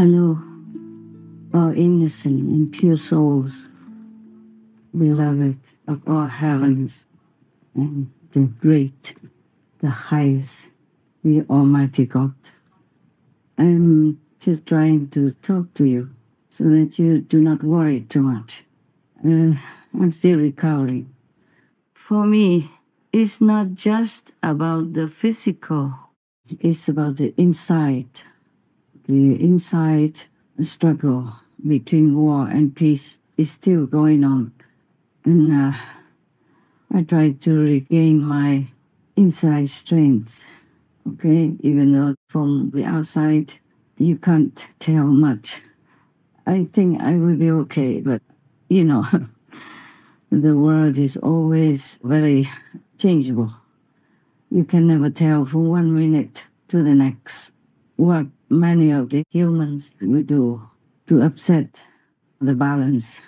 Hello, our innocent and pure souls, beloved of all heavens, and the great, the highest, the Almighty God. I'm just trying to talk to you so that you do not worry too much. I'm still recovering. For me, it's not just about the physical, it's about the inside. The inside struggle between war and peace is still going on. And I try to regain my inside strength, okay? Even though from the outside, you can't tell much. I think I will be okay, but you know, the world is always very changeable. You can never tell from 1 minute to the next what many of the humans will do to upset the balance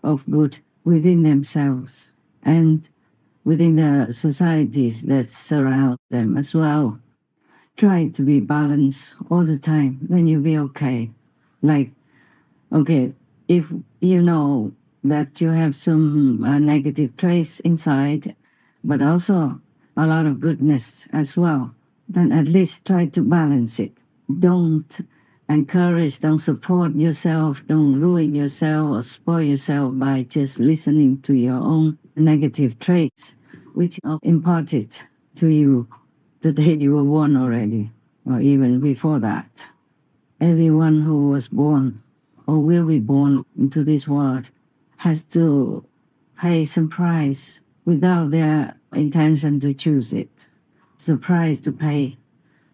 of good within themselves and within the societies that surround them as well. Try to be balanced all the time, then you'll be okay. Like, okay, if you know that you have some negative traits inside, but also a lot of goodness as well, then at least try to balance it. Don't encourage, don't support yourself, don't ruin yourself or spoil yourself by just listening to your own negative traits, which are imparted to you the day you were born already, or even before that. Everyone who was born or will be born into this world has to pay some price without their intention to choose it. It's a price to pay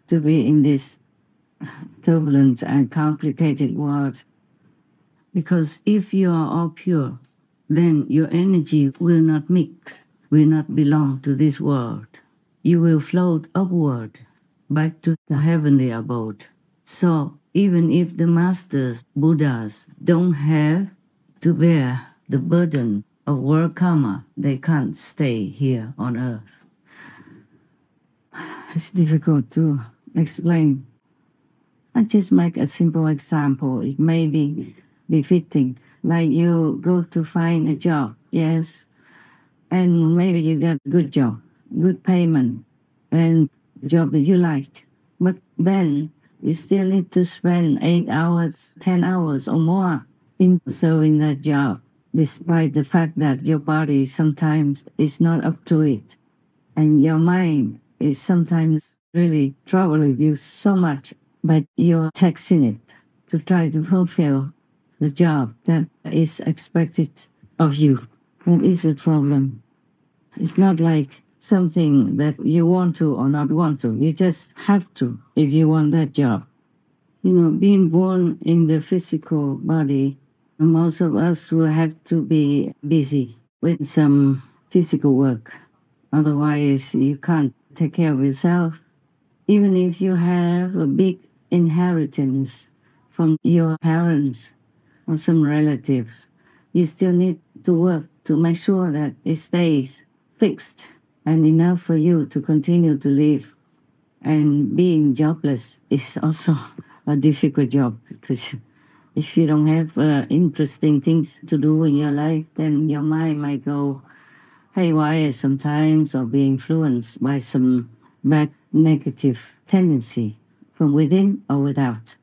to be in this turbulent and complicated world. Because if you are all pure, then your energy will not mix, will not belong to this world. You will float upward back to the heavenly abode. So even if the masters, Buddhas, don't have to bear the burden of world karma, they can't stay here on earth. It's difficult to explain. I just make a simple example. It may be befitting. Like you go to find a job, yes, and maybe you get a good job, good payment, and a job that you like. But then you still need to spend 8 hours, 10 hours or more in serving that job, despite the fact that your body sometimes is not up to it. And your mind is sometimes really troubling you so much, but you're taxing it to try to fulfill the job that is expected of you. That is a problem. It's not like something that you want to or not want to. You just have to if you want that job. You know, being born in the physical body, most of us will have to be busy with some physical work. Otherwise, you can't take care of yourself. Even if you have a big inheritance from your parents or some relatives, you still need to work to make sure that it stays fixed and enough for you to continue to live. And being jobless is also a difficult job, because if you don't have interesting things to do in your life, then your mind might go haywire sometimes or be influenced by some bad negative tendency from within or without.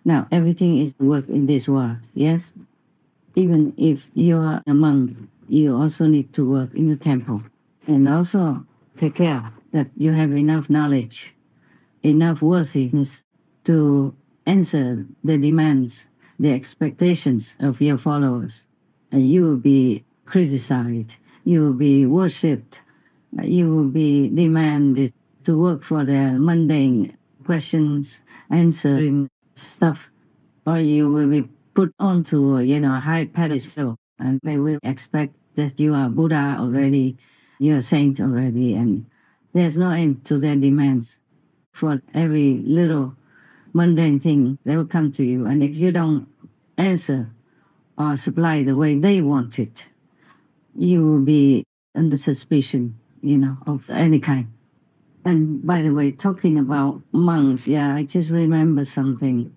Now, everything is work in this world, yes? Even if you're a monk, you also need to work in the temple. And also take care that you have enough knowledge, enough worthiness to answer the demands, the expectations of your followers. And you will be criticized, you will be worshipped, you will be demanded to work for their mundane questions, answering stuff, or you will be put onto a high pedestal, and they will expect that you are Buddha already, you're a saint already, and there's no end to their demands. For every little mundane thing, they will come to you, and if you don't answer or supply the way they want it, you will be under suspicion, of any kind. And by the way, talking about monks, I just remember something.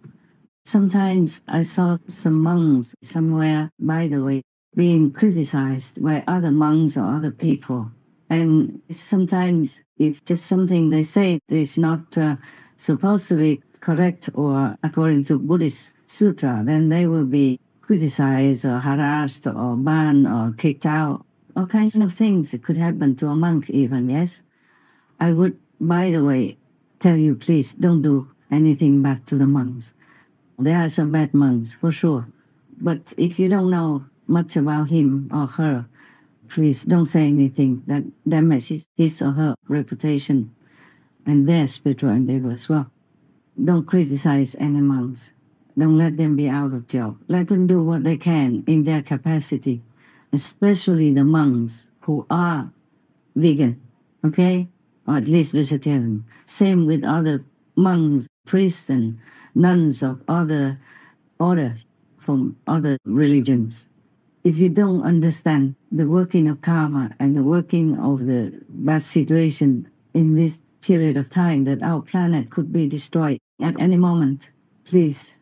Sometimes I saw some monks somewhere, by the way, being criticized by other monks or other people. And sometimes if just something they say is not supposed to be correct or according to Buddhist sutra, then they will be criticized or harassed or banned or kicked out. All kinds of things that could happen to a monk even, yes? I would, by the way, tell you, please don't do anything bad to the monks. There are some bad monks, for sure. But if you don't know much about him or her, please don't say anything that damages his or her reputation and their spiritual endeavor as well. Don't criticize any monks. Don't let them be out of job. Let them do what they can in their capacity, especially the monks who are vegan, okay? Or at least vegetarian. Same with other monks, priests, and nuns of other orders from other religions. If you don't understand the working of karma and the working of the bad situation in this period of time that our planet could be destroyed at any moment, please,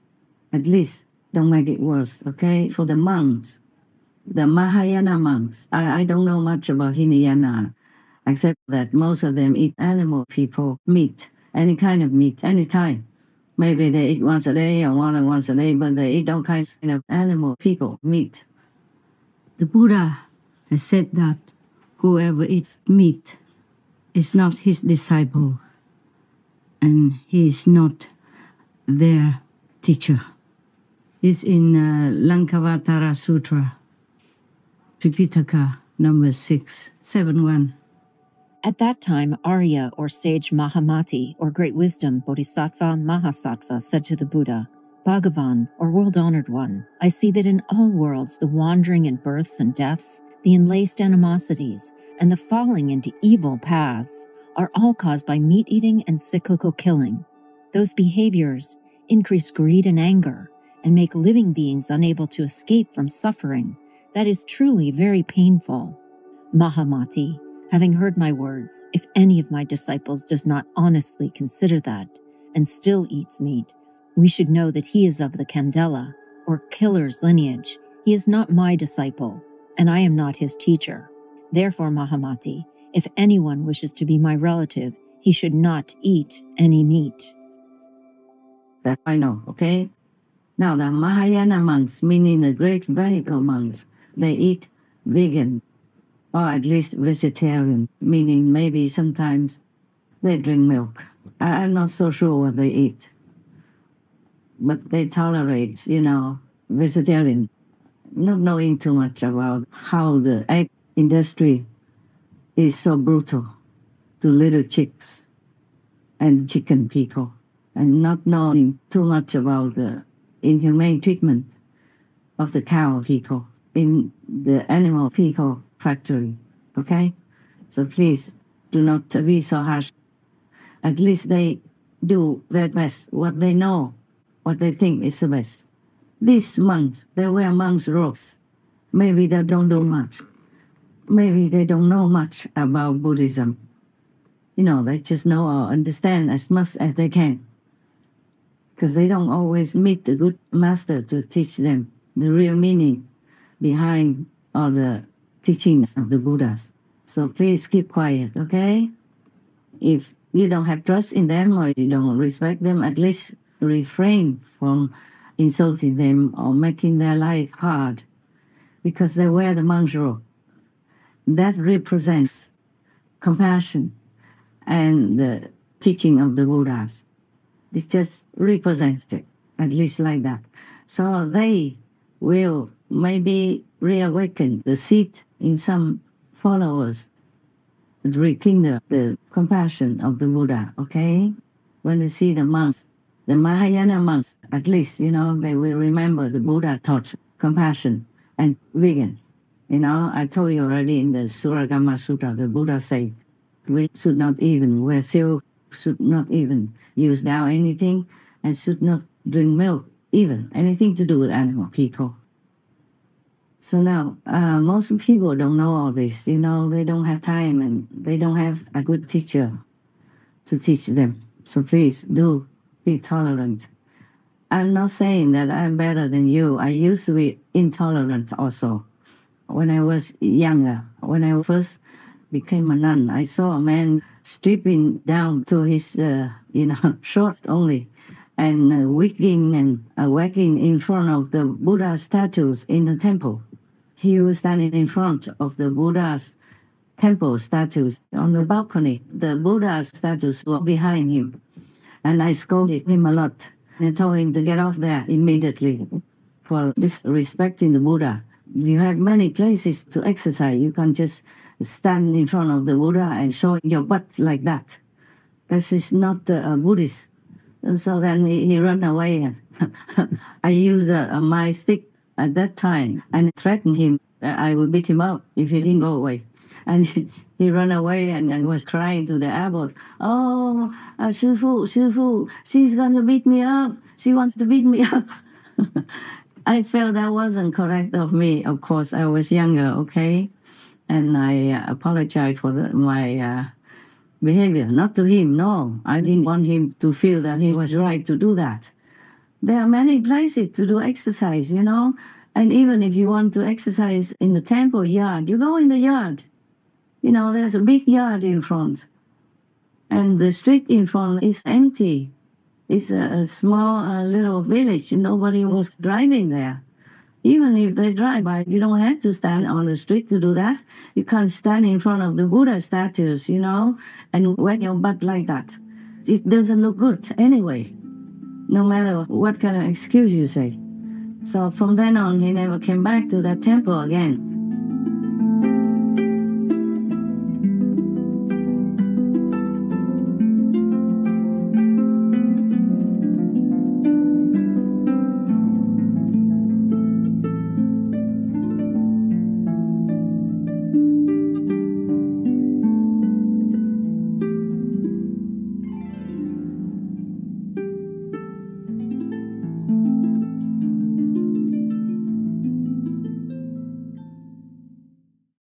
at least don't make it worse, okay? For the monks, the Mahayana monks, I don't know much about Hinayana, except that most of them eat animal people, meat, any kind of meat, anytime. Maybe they eat once a day or more than once a day, but they eat all kinds of animal people, meat. The Buddha has said that whoever eats meat is not his disciple, and he is not their teacher. It's in Lankavatara Sutra, Tripitaka, number 671. At that time, Arya, or sage Mahamati, or great wisdom Bodhisattva Mahasattva, said to the Buddha, Bhagavan, or world-honored one, I see that in all worlds the wandering in births and deaths, the enlaced animosities, and the falling into evil paths are all caused by meat-eating and cyclical killing. Those behaviors increase greed and anger and make living beings unable to escape from suffering. That is truly very painful. Mahamati, having heard my words, if any of my disciples does not honestly consider that and still eats meat, we should know that he is of the Candela, or killer's lineage. He is not my disciple, and I am not his teacher. Therefore, Mahamati, if anyone wishes to be my relative, he should not eat any meat. That I know, okay? Now the Mahayana monks, meaning the great vehicle monks, they eat vegan, or at least vegetarian, meaning maybe sometimes they drink milk. I'm not so sure what they eat. But they tolerate, vegetarian, not knowing too much about how the egg industry is so brutal to little chicks and chicken people, and not knowing too much about the inhumane treatment of the cow people in the animal people factory, okay? So please do not be so harsh. At least they do their best, what they know, what they think is the best. These monks, they wear monks' robes. Maybe they don't do much. Maybe they don't know much about Buddhism. They just know or understand as much as they can, because they don't always meet the good master to teach them the real meaning behind all the teachings of the Buddhas. So please keep quiet, okay? If you don't have trust in them or you don't respect them, at least refrain from insulting them or making their life hard, because they wear the monk's robe. That represents compassion and the teaching of the Buddhas. It just represents it, at least like that. So they will maybe reawaken the seed in some followers, rekindle the compassion of the Buddha, okay? When they see the monks, the Mahayana monks, at least, they will remember the Buddha taught compassion and vegan. I told you already in the Suragama Sutra, the Buddha said, we should not even wear silk, should not even use down anything, and should not drink milk, even anything to do with animal people. So now, most people don't know all this. They don't have time and they don't have a good teacher to teach them. So please do be tolerant I'm not saying that I'm better than you. I used to be intolerant also. When I was younger, when I first became a nun, I saw a man stripping down to his, shorts only, and wigging and wagging in front of the Buddha statues in the temple. He was standing in front of the Buddha's temple statues on the balcony. The Buddha statues were behind him. And I scolded him a lot and told him to get off there immediately for disrespecting the Buddha. You have many places to exercise. You can't just stand in front of the Buddha and show your butt like that. This is not Buddhist. And so then he ran away. I used my stick at that time and threatened him that I would beat him up if he didn't go away. And he ran away and was crying to the abbot, "Oh, Sư Phụ, she's going to beat me up. She wants to beat me up." I felt that wasn't correct of me. Of course, I was younger, okay? And I apologized for my behavior. Not to him, no. I didn't want him to feel that he was right to do that. There are many places to do exercise, And even if you want to exercise in the temple yard, you go in the yard. There's a big yard in front. And the street in front is empty. It's a small little village. Nobody was driving there. Even if they drive by, you don't have to stand on the street to do that. You can't stand in front of the Buddha statues, and wag your butt like that. It doesn't look good anyway, no matter what kind of excuse you say. So from then on, he never came back to that temple again.